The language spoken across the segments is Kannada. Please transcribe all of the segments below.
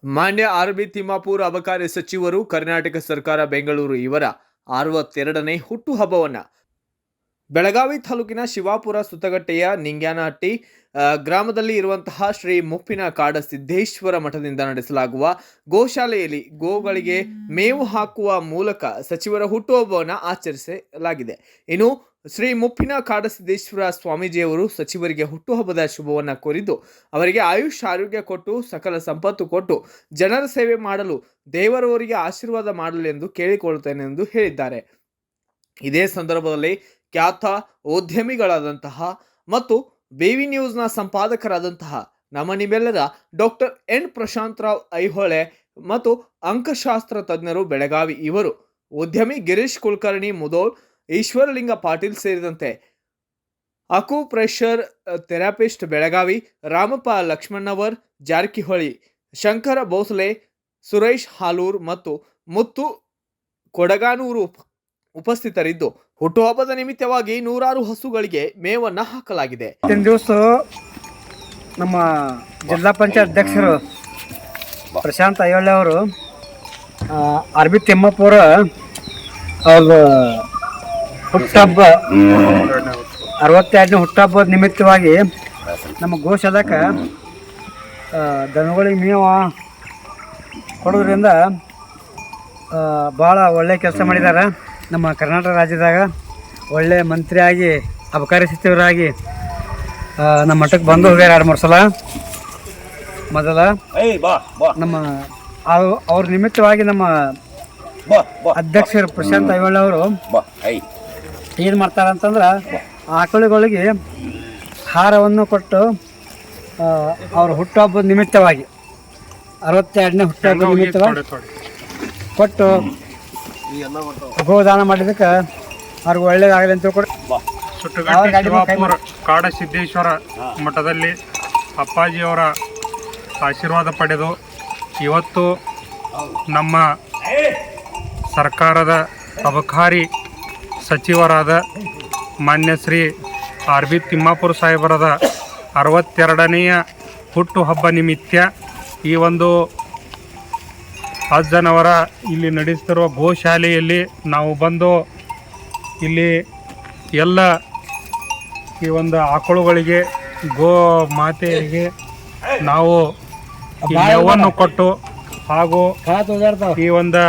ಮಾನ್ಯ ಆರ್.ಬಿ. ತಿಮ್ಮಾಪುರ್ ಅಬಕಾರಿ ಸಚಿವರು ಕರ್ನಾಟಕ ಸರ್ಕಾರ ಬೆಂಗಳೂರು ಇವರ 62ನೇ ಹುಟ್ಟುಹಬ್ಬವನ್ನು ಬೆಳಗಾವಿ ತಾಲೂಕಿನ ಶಿವಾಪುರ ಸುತ್ತಗಟ್ಟೆಯ ನಿಂಗ್ಯಾನಹಟ್ಟಿ ಗ್ರಾಮದಲ್ಲಿ ಇರುವಂತಹ ಶ್ರೀ ಮುಪ್ಪಿನ ಕಾಡ ಸಿದ್ದೇಶ್ವರ ಮಠದಿಂದ ನಡೆಸಲಾಗುವ ಗೋಶಾಲೆಯಲ್ಲಿ ಗೋಗಳಿಗೆ ಮೇವು ಹಾಕುವ ಮೂಲಕ ಸಚಿವರ ಹುಟ್ಟುಹಬ್ಬವನ್ನು ಆಚರಿಸಲಾಗಿದೆ. ಇನ್ನು ಶ್ರೀ ಮುಪ್ಪಿನ ಕಾಡಸಿದ್ದೇಶ್ವರ ಸ್ವಾಮೀಜಿಯವರು ಸಚಿವರಿಗೆ ಹುಟ್ಟುಹಬ್ಬದ ಶುಭವನ್ನು ಕೋರಿದ್ದು ಅವರಿಗೆ ಆಯುಷ್ ಆರೋಗ್ಯ ಕೊಟ್ಟು ಸಕಲ ಸಂಪತ್ತು ಕೊಟ್ಟು ಜನರ ಸೇವೆ ಮಾಡಲು ದೇವರವರಿಗೆ ಆಶೀರ್ವಾದ ಮಾಡಲೆಂದು ಕೇಳಿಕೊಳ್ಳುತ್ತೇನೆ ಎಂದು ಹೇಳಿದ್ದಾರೆ. ಇದೇ ಸಂದರ್ಭದಲ್ಲಿ ಖ್ಯಾತ ಉದ್ಯಮಿಗಳಾದಂತಹ ಮತ್ತು ಬೇವಿ ನ್ಯೂಸ್ನ ಸಂಪಾದಕರಾದಂತಹ ನಮ್ಮ ನಿಮ್ಮೆಲ್ಲರ ಡಾಕ್ಟರ್ ಎನ್ ಪ್ರಶಾಂತ್ ರಾವ್ ಐಹೊಳೆ ಮತ್ತು ಅಂಕಶಾಸ್ತ್ರ ತಜ್ಞರು ಬೆಳಗಾವಿ ಇವರು, ಉದ್ಯಮಿ ಗಿರೀಶ್ ಕುಲಕರ್ಣಿ ಮುದೋಳ್, ಈಶ್ವರಲಿಂಗ ಪಾಟೀಲ್ ಸೇರಿದಂತೆ ಅಕುಪ್ರೆಷರ್ ಥೆರಪಿಸ್ಟ್ ಬೆಳಗಾವಿ, ರಾಮಪ್ಪ ಲಕ್ಷ್ಮಣ್ಣವರ್ ಜಾರಕಿಹೊಳಿ, ಶಂಕರ ಭೋಸಲೆ, ಸುರೇಶ್ ಹಾಲೂರ್ ಮತ್ತು ಮುತ್ತು ಕೊಡಗಾನೂರು ಉಪಸ್ಥಿತರಿದ್ದು ಹುಟ್ಟುಹಬ್ಬದ ನಿಮಿತ್ತವಾಗಿ ನೂರಾರು ಹಸುಗಳಿಗೆ ಮೇವನ್ನು ಹಾಕಲಾಗಿದೆ. ದಿವಸ ನಮ್ಮ ಜಿಲ್ಲಾ ಪಂಚಾಯತ್ ಅಧ್ಯಕ್ಷರು ಪ್ರಶಾಂತ್ ಐಹೊಳೆ ಅವರು ಆರ್.ಬಿ. ತಿಮ್ಮಾಪುರ ಅವ್ರ ಹುಟ್ಟುಹಬ್ಬ 62ನೇ ಹುಟ್ಟುಹಬ್ಬದ ನಿಮಿತ್ತವಾಗಿ ನಮ್ಮ ಗೋಶಾಲಕ್ಕೆ ದನಗಳಿಗೆ ಮೇವು ಕೊಡೋದ್ರಿಂದ ಭಾಳ ಒಳ್ಳೆಯ ಕೆಲಸ ಮಾಡಿದ್ದಾರೆ. ನಮ್ಮ ಕರ್ನಾಟಕ ರಾಜ್ಯದಾಗ ಒಳ್ಳೆಯ ಮಂತ್ರಿಯಾಗಿ ಅಬಕಾರಿ ಸಚಿವರಾಗಿ ನಮ್ಮ ಮಠಕ್ಕೆ ಬಂದು ಹೋಗ್ಯಾರ 2-3 ಸಲ. ಮೊದಲ ನಮ್ಮ ಅವ್ರ ನಿಮಿತ್ತವಾಗಿ ನಮ್ಮ ಅಧ್ಯಕ್ಷರು ಪ್ರಶಾಂತ್ ಐಹೊಳೆ ಅವರು ಏನು ಮಾಡ್ತಾರೆ ಅಂತಂದ್ರೆ ಆಕಳುಗಳಿಗೆ ಆಹಾರವನ್ನು ಕೊಟ್ಟು ಅವ್ರ ಹುಟ್ಟುಹಬ್ಬದ ನಿಮಿತ್ತವಾಗಿ 62ನೇ ಹುಟ್ಟುಹಬ್ಬದ ನಿಮಿತ್ತವಾಗಿ ಕೊಟ್ಟು ಗೋದಾನ ಮಾಡಿದಕ್ಕೆ ಅವ್ರಿಗೆ ಒಳ್ಳೇದಾಗಲಿ ಅಂತ ಕೊಟ್ಟು ಸುಟ್ಟಗಟ್ಟಿ ಕಾಡಸಿದ್ದೇಶ್ವರ ಮಠದಲ್ಲಿ ಅಪ್ಪಾಜಿಯವರ ಆಶೀರ್ವಾದ ಪಡೆದು ಇವತ್ತು ನಮ್ಮ ಸರ್ಕಾರದ ಅಬಕಾರಿ ಸಚಿವರಾದ ಮಾನ್ಯ ಶ್ರೀ ಆರ್.ಬಿ. ತಿಮ್ಮಾಪುರ ಸಾಹೇಬರದ 62ನೆಯ ಹುಟ್ಟುಹಬ್ಬ ನಿಮಿತ್ತ ಈ ಒಂದು ಅಜ್ಜನವರ ಇಲ್ಲಿ ನಡೆಸ್ತಿರುವ ಗೋಶಾಲೆಯಲ್ಲಿ ನಾವು ಬಂದು ಇಲ್ಲಿ ಎಲ್ಲ ಈ ಒಂದು ಆಕಳುಗಳಿಗೆ ಗೋ ಮಾತೆಯರಿಗೆ ನಾವು ಮೇವನ್ನು ಕೊಟ್ಟು ಹಾಗೂ ಈ ಒಂದು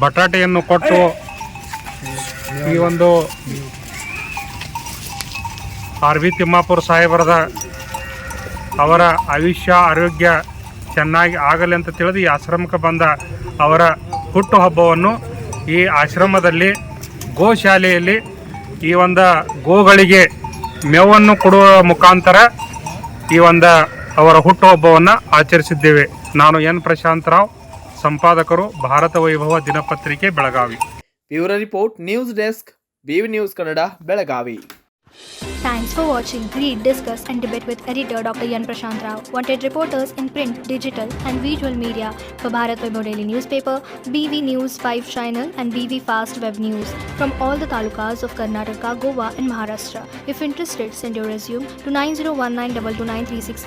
ಬಟಾಟೆಯನ್ನು ಕೊಟ್ಟು ಈ ಒಂದು ಆರ್.ಬಿ. ತಿಮ್ಮಾಪುರ ಸಾಹೇಬರದ ಅವರ ಆಯುಷ್ಯ ಆರೋಗ್ಯ ಚೆನ್ನಾಗಿ ಆಗಲಿ ಅಂತ ತಿಳಿದು ಈ ಆಶ್ರಮಕ್ಕೆ ಬಂದ ಅವರ ಹುಟ್ಟುಹಬ್ಬವನ್ನು ಈ ಆಶ್ರಮದಲ್ಲಿ ಗೋಶಾಲೆಯಲ್ಲಿ ಈ ಒಂದು ಗೋಗಳಿಗೆ ಮೇವನ್ನು ಕೊಡುವ ಮುಖಾಂತರ ಈ ಒಂದು ಅವರ ಹುಟ್ಟುಹಬ್ಬವನ್ನು ಆಚರಿಸಿದ್ದೇವೆ. ನಾನು ಎನ್ ಪ್ರಶಾಂತ್ ರಾವ್, ಸಂಪಾದಕರು, ಭಾರತ ವೈಭವ ದಿನಪತ್ರಿಕೆ, Belagavi. Bureau report, news desk, BV news Kannada, Belagavi. Thanks for watching. Read, discuss and debate with editor Dr. Yan Prashant Rao. Wanted reporters in print, digital and visual media for Bharat Vaibhav Daily Newspaper, BV News 5 Channel and BV Fast Web News from all the talukas of Karnataka, Goa and Maharashtra. If interested, send your resume to 9019229369